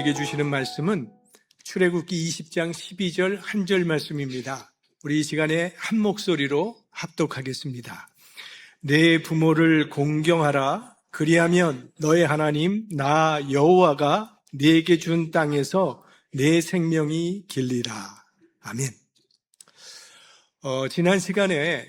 우리에게 주시는 말씀은 출애굽기 20장 12절 한 절 말씀입니다. 우리 이 시간에 한 목소리로 합독하겠습니다. 내 부모를 공경하라. 그리하면 너의 하나님 나 여호와가 네게 준 땅에서 내 생명이 길리라. 아멘. 지난 시간에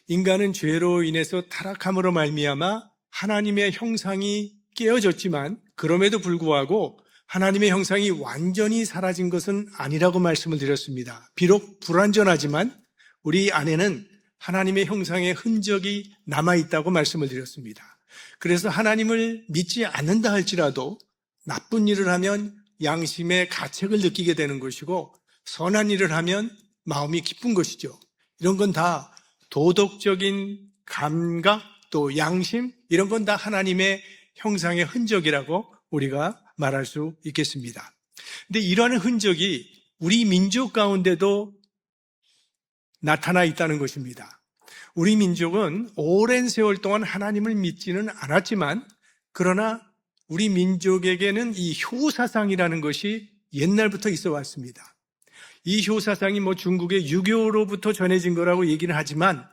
인간은 죄로 인해서 타락함으로 말미암아 하나님의 형상이 깨어졌지만 그럼에도 불구하고 하나님의 형상이 완전히 사라진 것은 아니라고 말씀을 드렸습니다. 비록 불완전하지만 우리 안에는 하나님의 형상의 흔적이 남아있다고 말씀을 드렸습니다. 그래서 하나님을 믿지 않는다 할지라도 나쁜 일을 하면 양심의 가책을 느끼게 되는 것이고 선한 일을 하면 마음이 기쁜 것이죠. 이런 건 다 도덕적인 감각 또 양심 이런 건 다 하나님의 형상의 흔적이라고 우리가 말할 수 있겠습니다. 근데 이러한 흔적이 우리 민족 가운데도 나타나 있다는 것입니다. 우리 민족은 오랜 세월 동안 하나님을 믿지는 않았지만 그러나 우리 민족에게는 이 효사상이라는 것이 옛날부터 있어 왔습니다. 이 효사상이 중국의 유교로부터 전해진 거라고 얘기는 하지만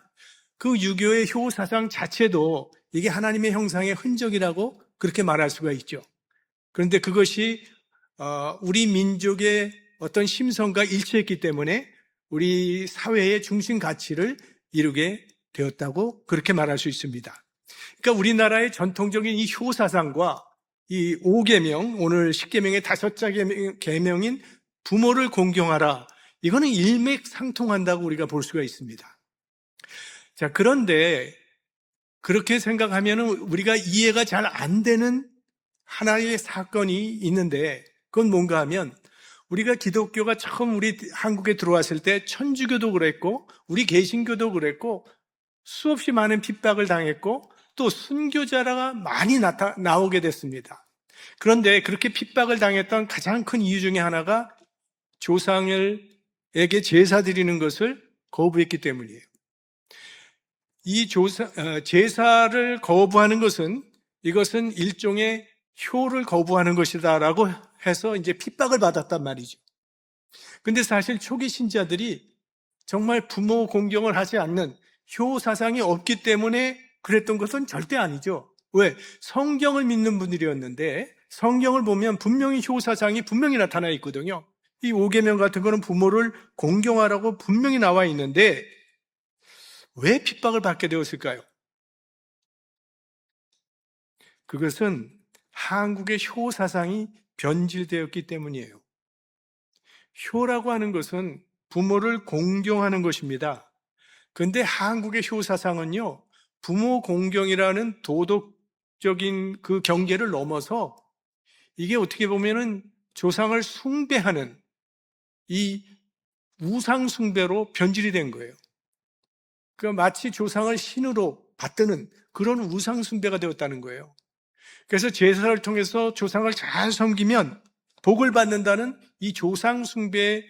그 유교의 효사상 자체도 이게 하나님의 형상의 흔적이라고 그렇게 말할 수가 있죠. 그런데 그것이 우리 민족의 어떤 심성과 일치했기 때문에 우리 사회의 중심 가치를 이루게 되었다고 그렇게 말할 수 있습니다. 그러니까 우리나라의 전통적인 이 효사상과 이 5계명, 오늘 10계명의 5자 계명인 부모를 공경하라, 이거는 일맥상통한다고 우리가 볼 수가 있습니다. 자, 그런데 그렇게 생각하면 우리가 이해가 잘 안 되는 하나의 사건이 있는데 그건 뭔가 하면 우리가 기독교가 처음 우리 한국에 들어왔을 때 천주교도 그랬고 우리 개신교도 그랬고 수없이 많은 핍박을 당했고 또 순교자가 많이 나오게 됐습니다. 그런데 그렇게 핍박을 당했던 가장 큰 이유 중에 하나가 조상에게 제사 드리는 것을 거부했기 때문이에요. 이 제사를 거부하는 것은 이것은 일종의 효를 거부하는 것이다라고 해서 이제 핍박을 받았단 말이죠. 근데 사실 초기 신자들이 정말 부모 공경을 하지 않는 효 사상이 없기 때문에 그랬던 것은 절대 아니죠. 왜? 성경을 믿는 분들이었는데 성경을 보면 분명히 효 사상이 분명히 나타나 있거든요. 이 5계명 같은 거는 부모를 공경하라고 분명히 나와 있는데 왜 핍박을 받게 되었을까요? 그것은 한국의 효 사상이 변질되었기 때문이에요. 효라고 하는 것은 부모를 공경하는 것입니다. 그런데 한국의 효 사상은요, 부모 공경이라는 도덕적인 그 경계를 넘어서 이게 어떻게 보면은 조상을 숭배하는 이 우상 숭배로 변질이 된 거예요. 마치 조상을 신으로 받드는 그런 우상 숭배가 되었다는 거예요. 그래서 제사를 통해서 조상을 잘 섬기면 복을 받는다는 이 조상 숭배의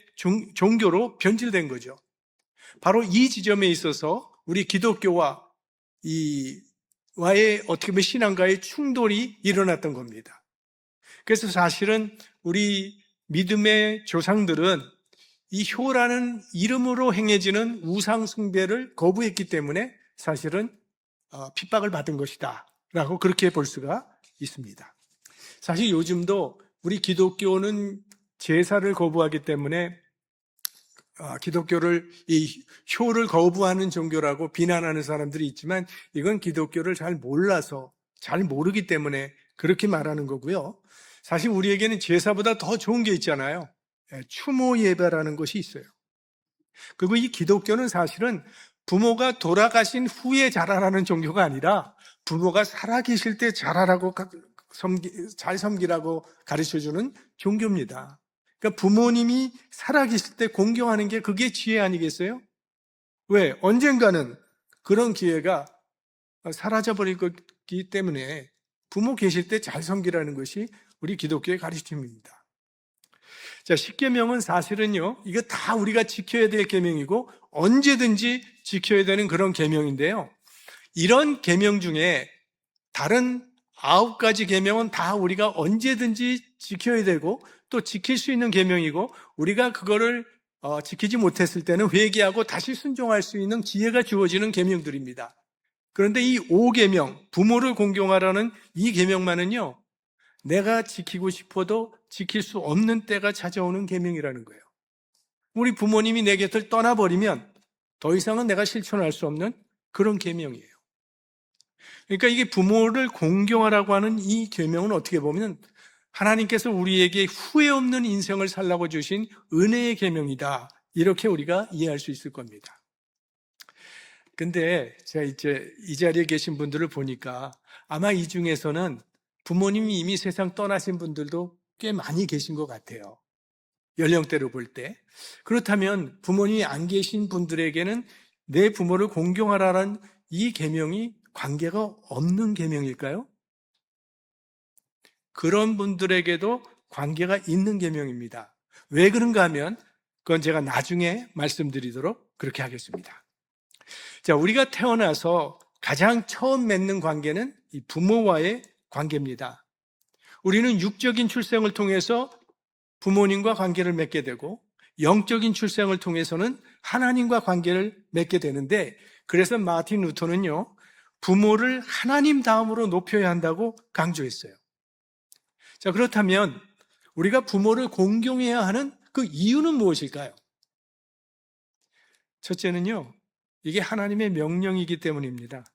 종교로 변질된 거죠. 바로 이 지점에 있어서 우리 기독교와 와의 어떻게 보면 신앙과의 충돌이 일어났던 겁니다. 그래서 사실은 우리 믿음의 조상들은 이 효라는 이름으로 행해지는 우상 숭배를 거부했기 때문에 사실은 핍박을 받은 것이다 라고 그렇게 볼 수가 있습니다. 사실 요즘도 우리 기독교는 제사를 거부하기 때문에 기독교를 이 효를 거부하는 종교라고 비난하는 사람들이 있지만 이건 기독교를 잘 몰라서 잘 모르기 때문에 그렇게 말하는 거고요. 사실 우리에게는 제사보다 더 좋은 게 있잖아요. 추모 예배라는 것이 있어요. 그리고 이 기독교는 사실은 부모가 돌아가신 후에 자라라는 종교가 아니라 부모가 살아계실 때 자라라고 잘 섬기라고 가르쳐주는 종교입니다. 그러니까 부모님이 살아계실 때 공경하는 게 그게 지혜 아니겠어요? 왜? 언젠가는 그런 기회가 사라져버릴 거기 때문에 부모 계실 때 잘 섬기라는 것이 우리 기독교의 가르침입니다. 자, 10계명은 사실은요, 이거 다 우리가 지켜야 될 계명이고 언제든지 지켜야 되는 그런 계명인데요. 이런 계명 중에 다른 9가지 계명은 다 우리가 언제든지 지켜야 되고 또 지킬 수 있는 계명이고 우리가 그거를 지키지 못했을 때는 회개하고 다시 순종할 수 있는 기회가 주어지는 계명들입니다. 그런데 이 5계명, 부모를 공경하라는 이 계명만은요, 내가 지키고 싶어도 지킬 수 없는 때가 찾아오는 계명이라는 거예요. 우리 부모님이 내 곁을 떠나버리면 더 이상은 내가 실천할 수 없는 그런 계명이에요. 그러니까 이게 부모를 공경하라고 하는 이 계명은 어떻게 보면 하나님께서 우리에게 후회 없는 인생을 살라고 주신 은혜의 계명이다. 이렇게 우리가 이해할 수 있을 겁니다. 근데 제가 이제 이 자리에 계신 분들을 보니까 아마 이 중에서는 부모님이 이미 세상 떠나신 분들도 꽤 많이 계신 것 같아요. 연령대로 볼 때. 그렇다면 부모님이 안 계신 분들에게는 내 부모를 공경하라는 이 계명이 관계가 없는 계명일까요? 그런 분들에게도 관계가 있는 계명입니다. 왜 그런가 하면 그건 제가 나중에 말씀드리도록 그렇게 하겠습니다. 자, 우리가 태어나서 가장 처음 맺는 관계는 이 부모와의 관계입니다. 우리는 육적인 출생을 통해서 부모님과 관계를 맺게 되고 영적인 출생을 통해서는 하나님과 관계를 맺게 되는데 그래서 마틴 루터는요, 부모를 하나님 다음으로 높여야 한다고 강조했어요. 자, 그렇다면 우리가 부모를 공경해야 하는 그 이유는 무엇일까요? 첫째는요, 이게 하나님의 명령이기 때문입니다.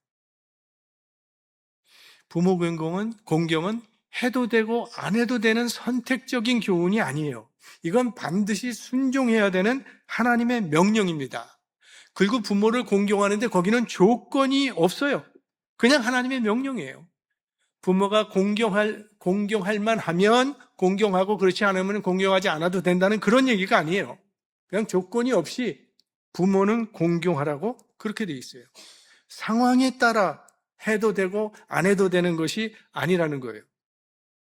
부모 공경은 해도 되고 안 해도 되는 선택적인 교훈이 아니에요. 이건 반드시 순종해야 되는 하나님의 명령입니다. 그리고 부모를 공경하는데 거기는 조건이 없어요. 그냥 하나님의 명령이에요. 부모가 공경할 만하면 공경하고 그렇지 않으면 공경하지 않아도 된다는 그런 얘기가 아니에요. 그냥 조건이 없이 부모는 공경하라고 그렇게 돼 있어요. 상황에 따라 해도 되고 안 해도 되는 것이 아니라는 거예요.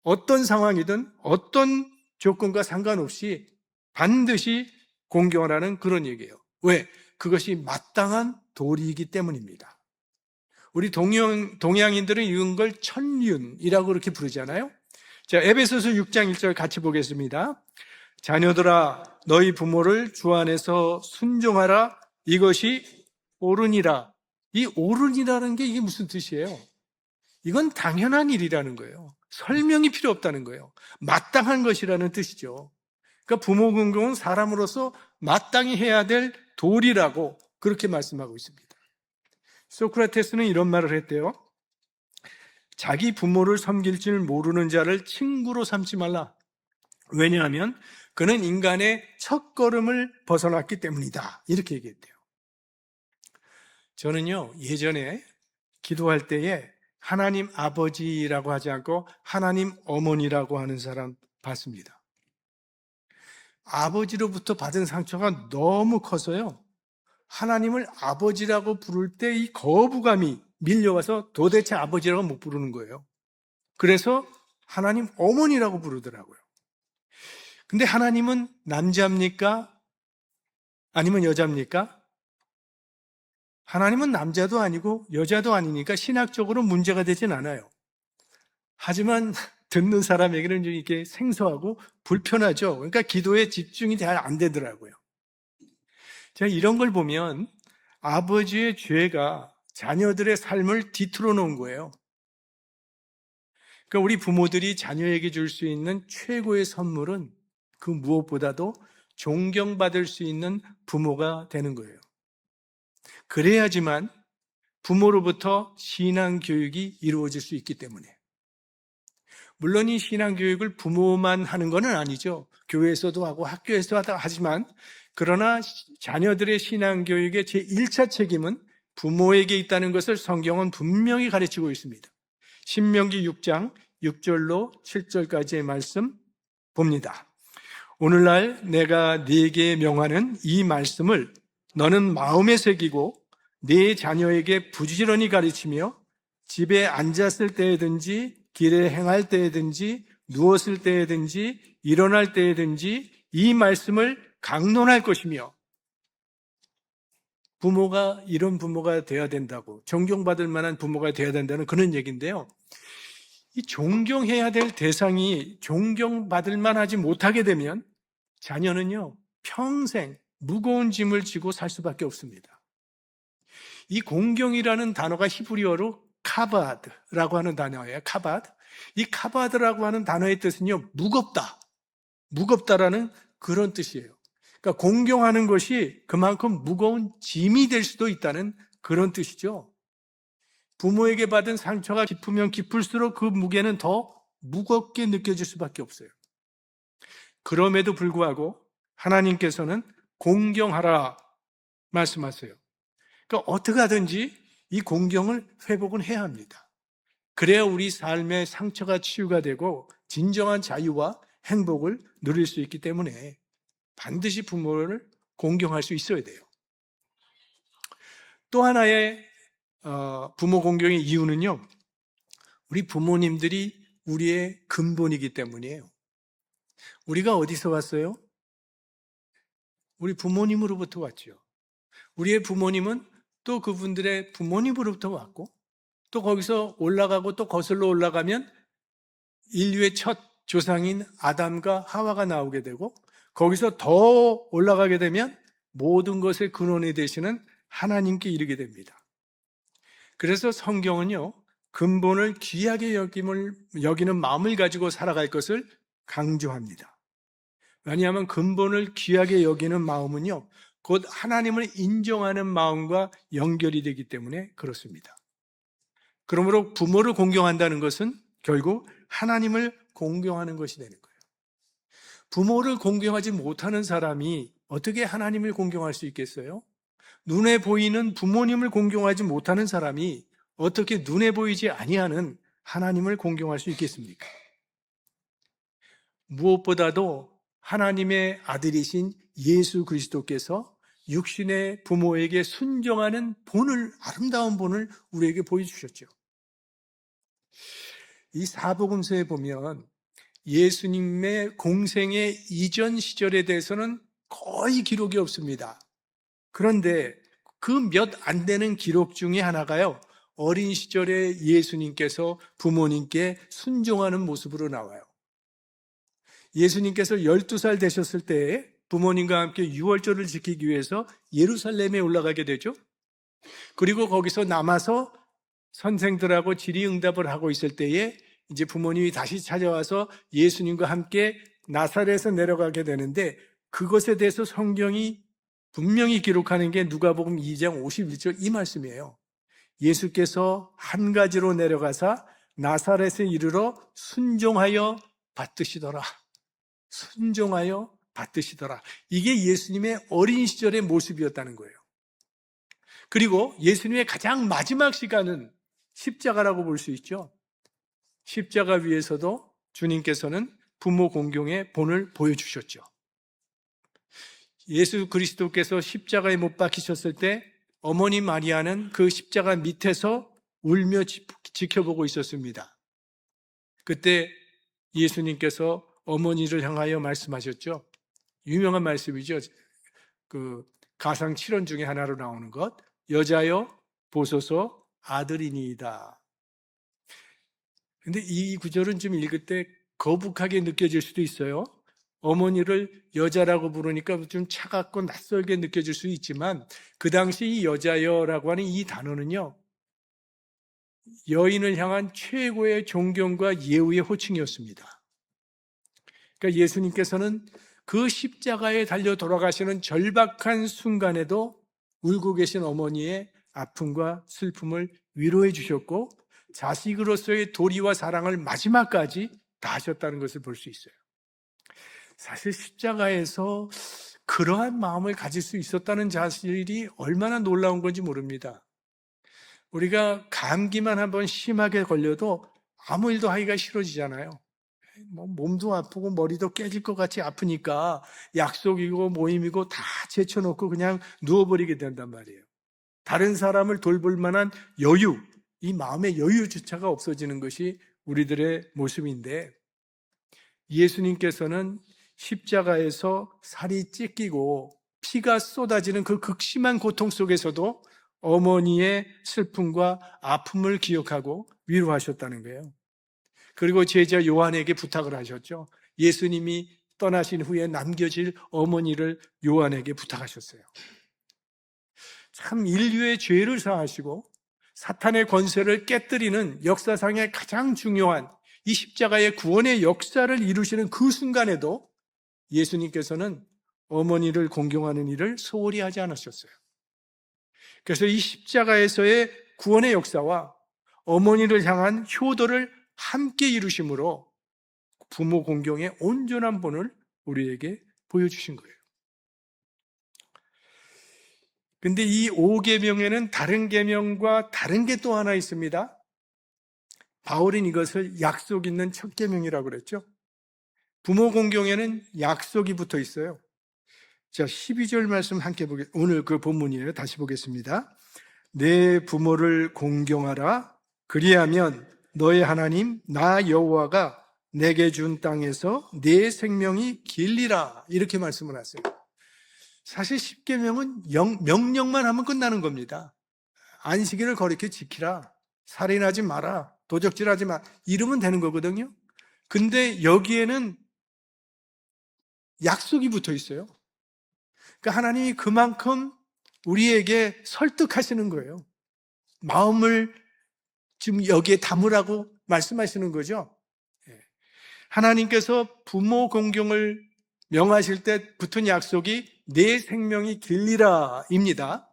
어떤 상황이든 어떤 조건과 상관없이 반드시 공경하라는 그런 얘기예요. 왜? 그것이 마땅한 도리이기 때문입니다. 우리 동양인들은 이런 걸 천륜이라고 그렇게 부르잖아요. 자, 에베소서 6장 1절 같이 보겠습니다. 자녀들아 너희 부모를 주 안에서 순종하라. 이것이 옳으니라. 이 옳으니라는 게 이게 무슨 뜻이에요? 이건 당연한 일이라는 거예요. 설명이 필요 없다는 거예요. 마땅한 것이라는 뜻이죠. 그러니까 부모 공경은 사람으로서 마땅히 해야 될 도리라고 그렇게 말씀하고 있습니다. 소크라테스는 이런 말을 했대요. 자기 부모를 섬길 줄 모르는 자를 친구로 삼지 말라. 왜냐하면 그는 인간의 첫걸음을 벗어났기 때문이다. 이렇게 얘기했대요. 저는요, 예전에 기도할 때에 하나님 아버지라고 하지 않고 하나님 어머니라고 하는 사람 봤습니다. 아버지로부터 받은 상처가 너무 커서요, 하나님을 아버지라고 부를 때 이 거부감이 밀려와서 도대체 아버지라고 못 부르는 거예요. 그래서 하나님 어머니라고 부르더라고요. 근데 하나님은 남자입니까? 아니면 여자입니까? 하나님은 남자도 아니고 여자도 아니니까 신학적으로 문제가 되진 않아요. 하지만 듣는 사람에게는 좀 이렇게 생소하고 불편하죠. 그러니까 기도에 집중이 잘 안 되더라고요. 제가 이런 걸 보면 아버지의 죄가 자녀들의 삶을 뒤틀어 놓은 거예요. 그러니까 우리 부모들이 자녀에게 줄 수 있는 최고의 선물은 그 무엇보다도 존경받을 수 있는 부모가 되는 거예요. 그래야지만 부모로부터 신앙교육이 이루어질 수 있기 때문에. 물론 이 신앙교육을 부모만 하는 건 아니죠. 교회에서도 하고 학교에서도 하지만 그러나 자녀들의 신앙교육의 제1차 책임은 부모에게 있다는 것을 성경은 분명히 가르치고 있습니다. 신명기 6장 6절로 7절까지의 말씀 봅니다. 오늘날 내가 네게 명하는 이 말씀을 너는 마음에 새기고 네 자녀에게 부지런히 가르치며 집에 앉았을 때든지 길에 행할 때든지 누웠을 때든지 일어날 때든지 이 말씀을 강론할 것이며, 부모가 이런 부모가 되어야 된다고, 존경받을 만한 부모가 되어야 된다는 그런 얘기인데요. 이 존경해야 될 대상이 존경받을 만하지 못하게 되면 자녀는요, 평생 무거운 짐을 지고 살 수밖에 없습니다. 이 공경이라는 단어가 히브리어로 카바드라고 하는 단어예요. 카바드. 이 카바드라고 하는 단어의 뜻은요, 무겁다. 무겁다라는 그런 뜻이에요. 그러니까 공경하는 것이 그만큼 무거운 짐이 될 수도 있다는 그런 뜻이죠. 부모에게 받은 상처가 깊으면 깊을수록 그 무게는 더 무겁게 느껴질 수밖에 없어요. 그럼에도 불구하고 하나님께서는 공경하라 말씀하세요. 그러니까 어떻게 하든지 이 공경을 회복은 해야 합니다. 그래야 우리 삶의 상처가 치유가 되고 진정한 자유와 행복을 누릴 수 있기 때문에 반드시 부모를 공경할 수 있어야 돼요. 또 하나의 부모 공경의 이유는요, 우리 부모님들이 우리의 근본이기 때문이에요. 우리가 어디서 왔어요? 우리 부모님으로부터 왔죠. 우리의 부모님은 또 그분들의 부모님으로부터 왔고, 또 거기서 올라가고 또 거슬러 올라가면 인류의 첫 조상인 아담과 하와가 나오게 되고, 거기서 더 올라가게 되면 모든 것의 근원이 되시는 하나님께 이르게 됩니다. 그래서 성경은요, 근본을 귀하게 여기는 마음을 가지고 살아갈 것을 강조합니다. 왜냐하면 근본을 귀하게 여기는 마음은요, 곧 하나님을 인정하는 마음과 연결이 되기 때문에 그렇습니다. 그러므로 부모를 공경한다는 것은 결국 하나님을 공경하는 것이 되는 거예요. 부모를 공경하지 못하는 사람이 어떻게 하나님을 공경할 수 있겠어요? 눈에 보이는 부모님을 공경하지 못하는 사람이 어떻게 눈에 보이지 아니하는 하나님을 공경할 수 있겠습니까? 무엇보다도 하나님의 아들이신 예수 그리스도께서 육신의 부모에게 순종하는 본을, 아름다운 본을 우리에게 보여주셨죠. 이 사복음서에 보면 예수님의 공생의 이전 시절에 대해서는 거의 기록이 없습니다. 그런데 그 몇 안 되는 기록 중에 하나가요, 어린 시절에 예수님께서 부모님께 순종하는 모습으로 나와요. 예수님께서 12살 되셨을 때에 부모님과 함께 유월절을 지키기 위해서 예루살렘에 올라가게 되죠. 그리고 거기서 남아서 선생들하고 질의응답을 하고 있을 때에 이제 부모님이 다시 찾아와서 예수님과 함께 나사렛에서 내려가게 되는데, 그것에 대해서 성경이 분명히 기록하는 게 누가복음 2장 51절 이 말씀이에요. 예수께서 한 가지로 내려가사 나사렛에 이르러 순종하여 받드시더라. 순종하여 받드시더라. 이게 예수님의 어린 시절의 모습이었다는 거예요. 그리고 예수님의 가장 마지막 시간은 십자가라고 볼 수 있죠. 십자가 위에서도 주님께서는 부모 공경의 본을 보여주셨죠. 예수 그리스도께서 십자가에 못 박히셨을 때 어머니 마리아는 그 십자가 밑에서 울며 지켜보고 있었습니다. 그때 예수님께서 어머니를 향하여 말씀하셨죠. 유명한 말씀이죠. 그 가상 7원 중에 하나로 나오는 것. 여자여 보소서 아들이니이다. 근데 이 구절은 좀 읽을 때 거북하게 느껴질 수도 있어요. 어머니를 여자라고 부르니까 좀 차갑고 낯설게 느껴질 수 있지만, 그 당시 이 여자여라고 하는 이 단어는요, 여인을 향한 최고의 존경과 예우의 호칭이었습니다. 그러니까 예수님께서는 그 십자가에 달려 돌아가시는 절박한 순간에도 울고 계신 어머니의 아픔과 슬픔을 위로해 주셨고, 자식으로서의 도리와 사랑을 마지막까지 다 하셨다는 것을 볼 수 있어요. 사실 십자가에서 그러한 마음을 가질 수 있었다는 사실이 얼마나 놀라운 건지 모릅니다. 우리가 감기만 한번 심하게 걸려도 아무 일도 하기가 싫어지잖아요. 몸도 아프고 머리도 깨질 것 같이 아프니까 약속이고 모임이고 다 제쳐놓고 그냥 누워버리게 된단 말이에요. 다른 사람을 돌볼 만한 여유, 이 마음의 여유조차가 없어지는 것이 우리들의 모습인데, 예수님께서는 십자가에서 살이 찢기고 피가 쏟아지는 그 극심한 고통 속에서도 어머니의 슬픔과 아픔을 기억하고 위로하셨다는 거예요. 그리고 제자 요한에게 부탁을 하셨죠. 예수님이 떠나신 후에 남겨질 어머니를 요한에게 부탁하셨어요. 참 인류의 죄를 사하시고 사탄의 권세를 깨뜨리는 역사상의 가장 중요한 이 십자가의 구원의 역사를 이루시는 그 순간에도 예수님께서는 어머니를 공경하는 일을 소홀히 하지 않으셨어요. 그래서 이 십자가에서의 구원의 역사와 어머니를 향한 효도를 함께 이루심으로 부모 공경의 온전한 본을 우리에게 보여주신 거예요. 근데 이 5계명에는 다른 계명과 다른 게 또 하나 있습니다. 바울은 이것을 약속 있는 첫 계명이라고 그랬죠. 부모 공경에는 약속이 붙어 있어요. 자, 12절 말씀 함께 오늘 그 본문이에요. 다시 보겠습니다. 내 부모를 공경하라. 그리하면 너의 하나님 나 여호와가 내게 준 땅에서 내 생명이 길리라. 이렇게 말씀을 하세요. 사실 10계명은 명령만 하면 끝나는 겁니다. 안식일을 거룩히 지키라. 살인하지 마라. 도적질하지 마. 이러면 되는 거거든요. 근데 여기에는 약속이 붙어 있어요. 그러니까 하나님이 그만큼 우리에게 설득하시는 거예요. 마음을 지금 여기에 담으라고 말씀하시는 거죠. 하나님께서 부모 공경을 명하실 때 붙은 약속이 내 생명이 길리라입니다.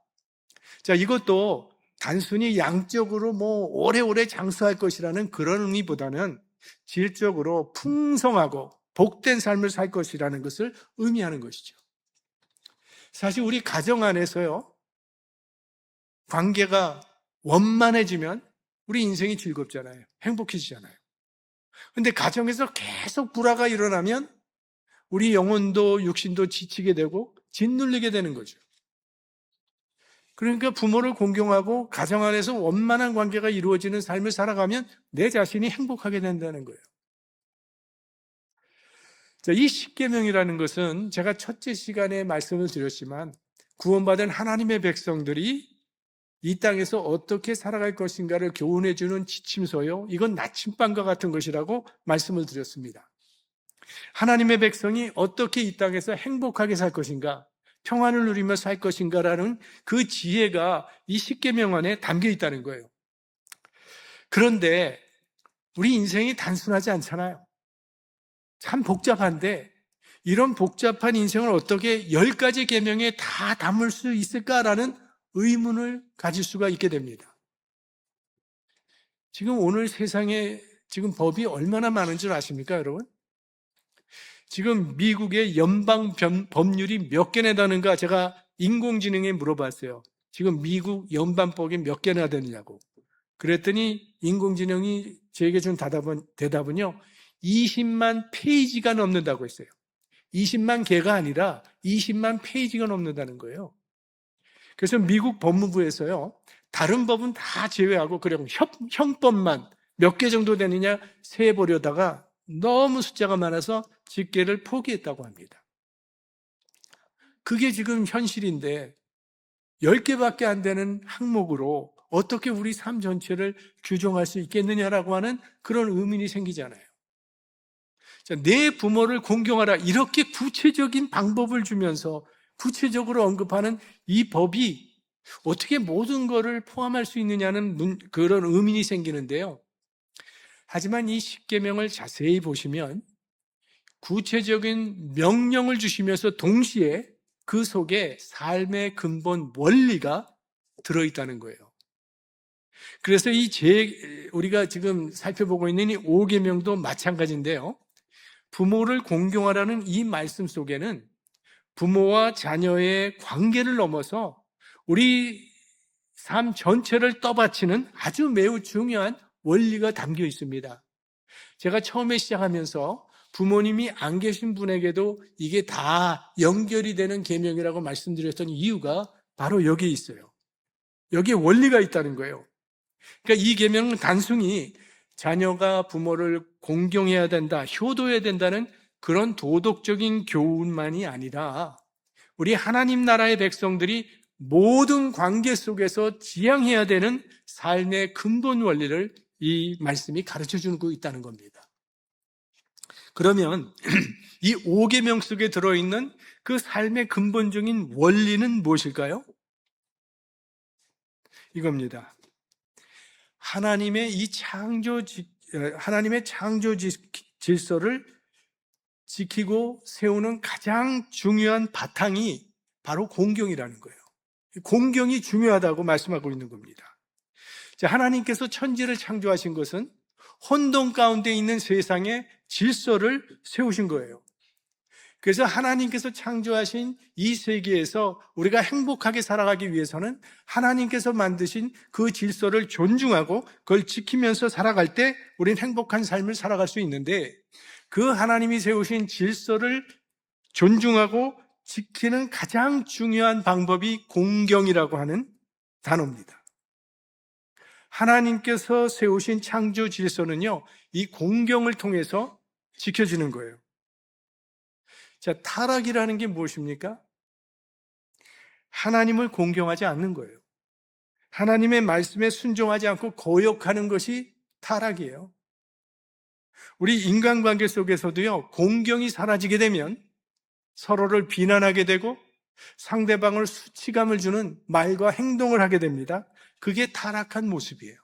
자, 이것도 단순히 양적으로 오래오래 장수할 것이라는 그런 의미보다는 질적으로 풍성하고 복된 삶을 살 것이라는 것을 의미하는 것이죠. 사실 우리 가정 안에서요, 관계가 원만해지면 우리 인생이 즐겁잖아요. 행복해지잖아요. 근데 가정에서 계속 불화가 일어나면 우리 영혼도 육신도 지치게 되고 짓눌리게 되는 거죠. 그러니까 부모를 공경하고 가정 안에서 원만한 관계가 이루어지는 삶을 살아가면 내 자신이 행복하게 된다는 거예요. 자, 이 십계명이라는 것은 제가 첫째 시간에 말씀을 드렸지만 구원받은 하나님의 백성들이 이 땅에서 어떻게 살아갈 것인가를 교훈해 주는 지침서요. 이건 나침반과 같은 것이라고 말씀을 드렸습니다. 하나님의 백성이 어떻게 이 땅에서 행복하게 살 것인가, 평안을 누리며 살 것인가라는 그 지혜가 이 십계명 안에 담겨 있다는 거예요. 그런데 우리 인생이 단순하지 않잖아요. 참 복잡한데 이런 복잡한 인생을 어떻게 10가지 계명에 다 담을 수 있을까라는 의문을 가질 수가 있게 됩니다. 지금 오늘 세상에 지금 법이 얼마나 많은 줄 아십니까, 여러분? 지금 미국의 연방 법률이 몇 개나 되는가 제가 인공지능에 물어봤어요. 지금 미국 연방법이 몇 개나 되느냐고. 그랬더니 인공지능이 저에게 준 대답은요. 20만 페이지가 넘는다고 했어요. 20만 개가 아니라 20만 페이지가 넘는다는 거예요. 그래서 미국 법무부에서요. 다른 법은 다 제외하고 그냥 형법만 몇 개 정도 되느냐 세보려다가 너무 숫자가 많아서 집계를 포기했다고 합니다. 그게 지금 현실인데 10개밖에 안 되는 항목으로 어떻게 우리 삶 전체를 규정할 수 있겠느냐라고 하는 그런 의문이 생기잖아요. 자, 내 부모를 공경하라 이렇게 구체적인 방법을 주면서 구체적으로 언급하는 이 법이 어떻게 모든 것을 포함할 수 있느냐는 그런 의문이 생기는데요. 하지만 이 십계명을 자세히 보시면 구체적인 명령을 주시면서 동시에 그 속에 삶의 근본 원리가 들어있다는 거예요. 그래서 우리가 지금 살펴보고 있는 이 5계명도 마찬가지인데요. 부모를 공경하라는 이 말씀 속에는 부모와 자녀의 관계를 넘어서 우리 삶 전체를 떠받치는 아주 매우 중요한 원리가 담겨 있습니다. 제가 처음에 시작하면서 부모님이 안 계신 분에게도 이게 다 연결이 되는 계명이라고 말씀드렸던 이유가 바로 여기에 있어요. 여기에 원리가 있다는 거예요. 그러니까 이 계명은 단순히 자녀가 부모를 공경해야 된다, 효도해야 된다는 그런 도덕적인 교훈만이 아니라 우리 하나님 나라의 백성들이 모든 관계 속에서 지향해야 되는 삶의 근본 원리를 이 말씀이 가르쳐 주고 있다는 겁니다. 그러면 이 5계명 속에 들어있는 그 삶의 근본적인 원리는 무엇일까요? 이겁니다. 하나님의 창조 질서를 지키고 세우는 가장 중요한 바탕이 바로 공경이라는 거예요. 공경이 중요하다고 말씀하고 있는 겁니다. 자, 하나님께서 천지를 창조하신 것은 혼돈 가운데 있는 세상의 질서를 세우신 거예요. 그래서 하나님께서 창조하신 이 세계에서 우리가 행복하게 살아가기 위해서는 하나님께서 만드신 그 질서를 존중하고 그걸 지키면서 살아갈 때 우리는 행복한 삶을 살아갈 수 있는데, 그 하나님이 세우신 질서를 존중하고 지키는 가장 중요한 방법이 공경이라고 하는 단어입니다. 하나님께서 세우신 창조 질서는요, 이 공경을 통해서 지켜지는 거예요. 자, 타락이라는 게 무엇입니까? 하나님을 공경하지 않는 거예요. 하나님의 말씀에 순종하지 않고 거역하는 것이 타락이에요. 우리 인간관계 속에서도요, 공경이 사라지게 되면 서로를 비난하게 되고 상대방을 수치감을 주는 말과 행동을 하게 됩니다. 그게 타락한 모습이에요.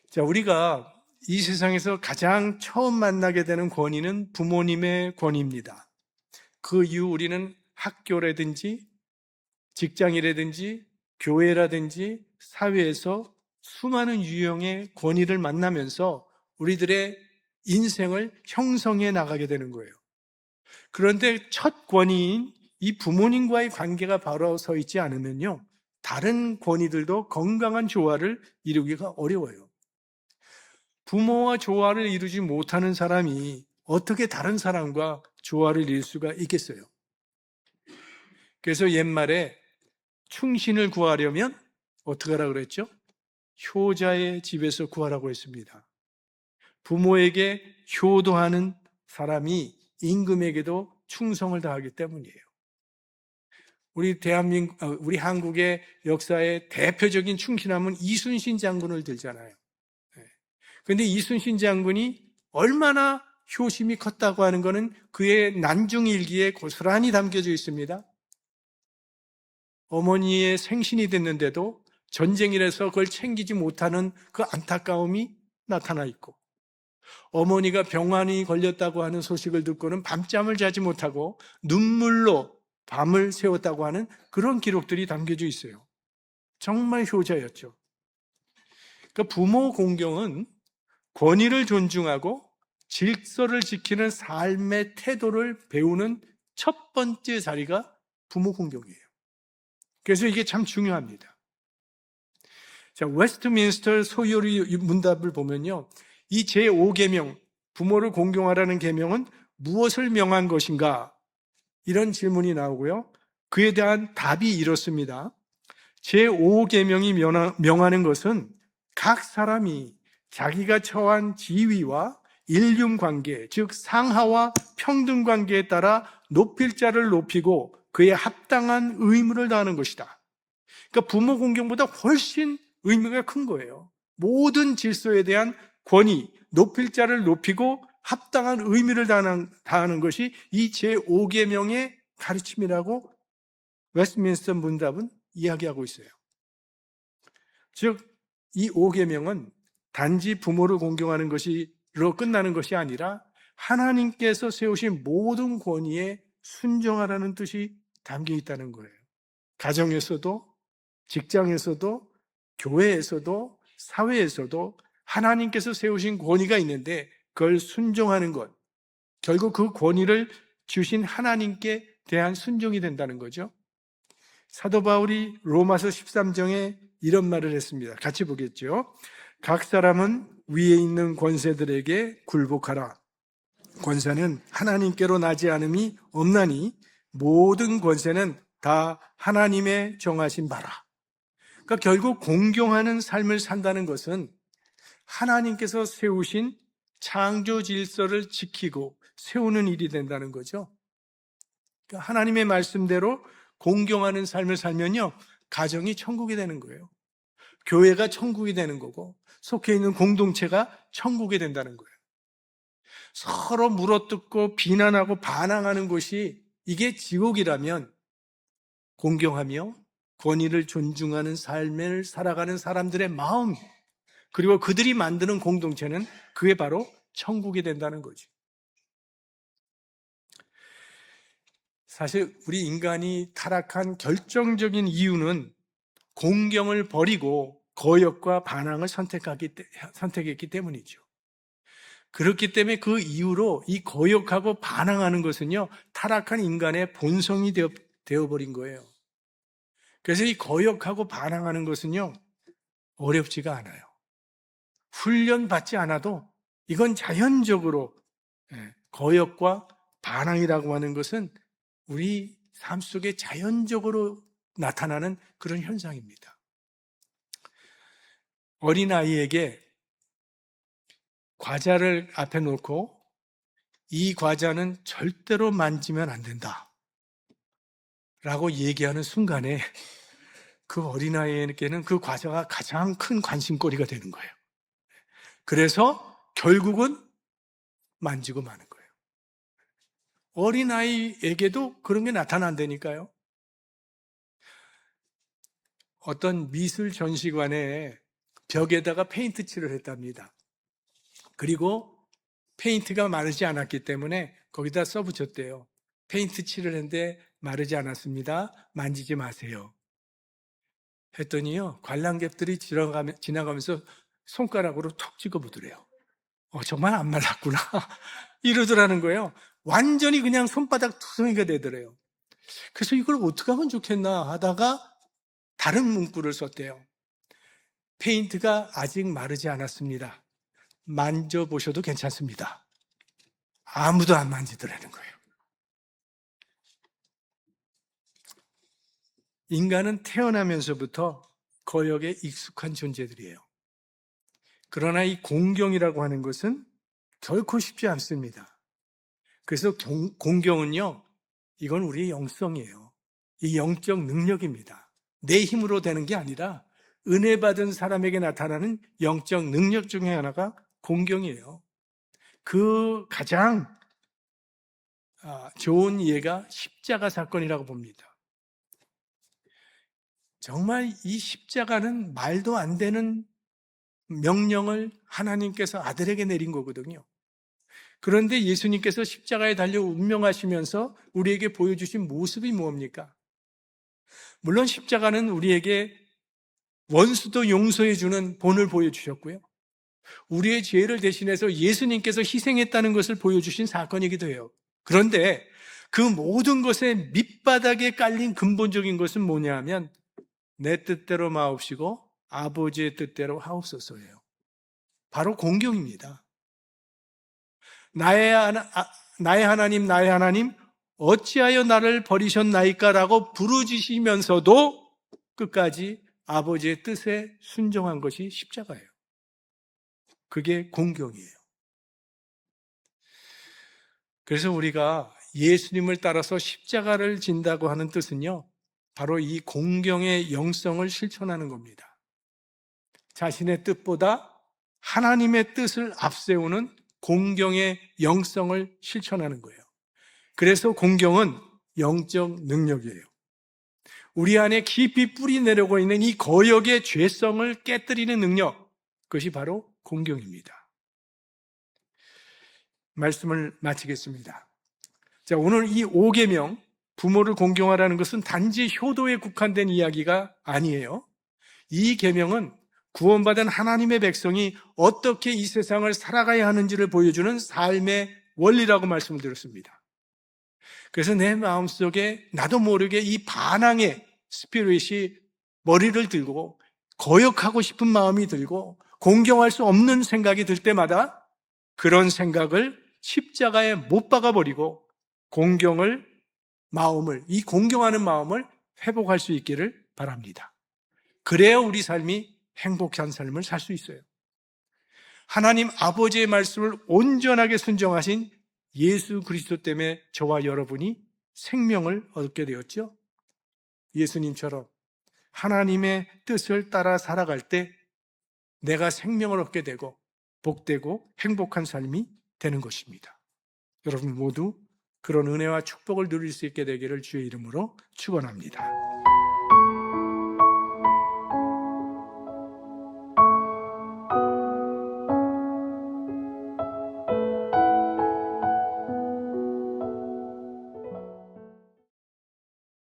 자, 우리가 이 세상에서 가장 처음 만나게 되는 권위는 부모님의 권위입니다. 그 이후 우리는 학교라든지 직장이라든지 교회라든지 사회에서 수많은 유형의 권위를 만나면서 우리들의 인생을 형성해 나가게 되는 거예요. 그런데 첫 권위인 이 부모님과의 관계가 바로 서 있지 않으면요, 다른 권위들도 건강한 조화를 이루기가 어려워요. 부모와 조화를 이루지 못하는 사람이 어떻게 다른 사람과 조화를 이룰 수가 있겠어요? 그래서 옛말에 충신을 구하려면 어떻게 하라고 그랬죠? 효자의 집에서 구하라고 했습니다. 부모에게 효도하는 사람이 임금에게도 충성을 다하기 때문이에요. 우리 한국의 역사의 대표적인 충신함은 이순신 장군을 들잖아요. 그런데 이순신 장군이 얼마나 효심이 컸다고 하는 것은 그의 난중일기에 고스란히 담겨져 있습니다. 어머니의 생신이 됐는데도 전쟁이라서 그걸 챙기지 못하는 그 안타까움이 나타나 있고, 어머니가 병환이 걸렸다고 하는 소식을 듣고는 밤잠을 자지 못하고 눈물로 밤을 새웠다고 하는 그런 기록들이 담겨져 있어요. 정말 효자였죠. 그러니까 부모 공경은 권위를 존중하고 질서를 지키는 삶의 태도를 배우는 첫 번째 자리가 부모 공경이에요. 그래서 이게 참 중요합니다. 자, 웨스트민스터 소요리 문답을 보면요, 이 제5계명, 부모를 공경하라는 계명은 무엇을 명한 것인가? 이런 질문이 나오고요. 그에 대한 답이 이렇습니다. 제5계명이 명하는 것은 각 사람이 자기가 처한 지위와 일륜관계, 즉 상하와 평등관계에 따라 높일 자를 높이고 그에 합당한 의무를 다하는 것이다. 그러니까 부모 공경보다 훨씬 의미가 큰 거예요. 모든 질서에 대한 권위, 높일 자를 높이고 합당한 의미를 다하는 것이 이 제5계명의 가르침이라고 웨스트민스터 문답은 이야기하고 있어요. 즉, 이 5계명은 단지 부모를 공경하는 것이로 끝나는 것이 아니라 하나님께서 세우신 모든 권위에 순종하라는 뜻이 담겨 있다는 거예요. 가정에서도, 직장에서도, 교회에서도, 사회에서도 하나님께서 세우신 권위가 있는데 그걸 순종하는 것, 결국 그 권위를 주신 하나님께 대한 순종이 된다는 거죠. 사도 바울이 로마서 13장에 이런 말을 했습니다. 같이 보겠죠. 각 사람은 위에 있는 권세들에게 굴복하라. 권세는 하나님께로 나지 않음이 없나니 모든 권세는 다 하나님의 정하신 바라. 그러니까 결국 공경하는 삶을 산다는 것은 하나님께서 세우신 창조 질서를 지키고 세우는 일이 된다는 거죠. 그러니까 하나님의 말씀대로 공경하는 삶을 살면요, 가정이 천국이 되는 거예요. 교회가 천국이 되는 거고 속해 있는 공동체가 천국이 된다는 거예요. 서로 물어뜯고 비난하고 반항하는 곳이 이게 지옥이라면 공경하며 권위를 존중하는 삶을 살아가는 사람들의 마음, 그리고 그들이 만드는 공동체는 그게 바로 천국이 된다는 거죠. 사실 우리 인간이 타락한 결정적인 이유는 공경을 버리고 거역과 반항을 선택했기 때문이죠. 그렇기 때문에 그 이후로 이 거역하고 반항하는 것은요, 타락한 인간의 본성이 되어버린 거예요. 그래서 이 거역하고 반항하는 것은요, 어렵지가 않아요. 훈련받지 않아도 이건 자연적으로, 거역과 반항이라고 하는 것은 우리 삶 속에 자연적으로 나타나는 그런 현상입니다. 어린아이에게 과자를 앞에 놓고 이 과자는 절대로 만지면 안 된다 라고 얘기하는 순간에 그 어린아이에게는 그 과자가 가장 큰 관심거리가 되는 거예요. 그래서 결국은 만지고 마는 거예요. 어린아이에게도 그런 게 나타난다니까요. 어떤 미술 전시관에 벽에다가 페인트 칠을 했답니다. 그리고 페인트가 마르지 않았기 때문에 거기다 써붙였대요. 페인트 칠을 했는데 마르지 않았습니다. 만지지 마세요. 했더니요, 관람객들이 지나가면서 손가락으로 톡 찍어보더래요. 정말 안 말랐구나. 이러더라는 거예요. 완전히 그냥 손바닥 투성이가 되더래요. 그래서 이걸 어떻게 하면 좋겠나 하다가 다른 문구를 썼대요. 페인트가 아직 마르지 않았습니다. 만져보셔도 괜찮습니다. 아무도 안 만지더라는 거예요. 인간은 태어나면서부터 거역에 익숙한 존재들이에요. 그러나 이 공경이라고 하는 것은 결코 쉽지 않습니다. 그래서 공경은요, 이건 우리의 영성이에요. 이 영적 능력입니다. 내 힘으로 되는 게 아니라 은혜 받은 사람에게 나타나는 영적 능력 중에 하나가 공경이에요. 그 가장 좋은 예가 십자가 사건이라고 봅니다. 정말 이 십자가는 말도 안 되는 명령을 하나님께서 아들에게 내린 거거든요. 그런데 예수님께서 십자가에 달려 운명하시면서 우리에게 보여주신 모습이 뭡니까? 물론 십자가는 우리에게 원수도 용서해주는 본을 보여주셨고요. 우리의 죄를 대신해서 예수님께서 희생했다는 것을 보여주신 사건이기도 해요. 그런데 그 모든 것의 밑바닥에 깔린 근본적인 것은 뭐냐 하면 내 뜻대로 마옵시고 아버지의 뜻대로 하옵소서예요. 바로 공경입니다. 나의 하나님 어찌하여 나를 버리셨나이까 라고 부르짖으면서도 끝까지 아버지의 뜻에 순종한 것이 십자가예요. 그게 공경이에요. 그래서 우리가 예수님을 따라서 십자가를 진다고 하는 뜻은요, 바로 이 공경의 영성을 실천하는 겁니다. 자신의 뜻보다 하나님의 뜻을 앞세우는 공경의 영성을 실천하는 거예요. 그래서 공경은 영적 능력이에요. 우리 안에 깊이 뿌리 내려고 있는 이 거역의 죄성을 깨뜨리는 능력, 그것이 바로 공경입니다. 말씀을 마치겠습니다. 자, 오늘 이 5계명, 부모를 공경하라는 것은 단지 효도에 국한된 이야기가 아니에요. 이 계명은 구원받은 하나님의 백성이 어떻게 이 세상을 살아가야 하는지를 보여주는 삶의 원리라고 말씀을 드렸습니다. 그래서 내 마음속에 나도 모르게 이 반항의 스피릿이 머리를 들고 거역하고 싶은 마음이 들고 공경할 수 없는 생각이 들 때마다 그런 생각을 십자가에 못 박아버리고 이 공경하는 마음을 회복할 수 있기를 바랍니다. 그래야 우리 삶이 행복한 삶을 살 수 있어요. 하나님 아버지의 말씀을 온전하게 순종하신 예수 그리스도 때문에 저와 여러분이 생명을 얻게 되었죠. 예수님처럼 하나님의 뜻을 따라 살아갈 때 내가 생명을 얻게 되고 복되고 행복한 삶이 되는 것입니다. 여러분 모두 그런 은혜와 축복을 누릴 수 있게 되기를 주의 이름으로 축원합니다.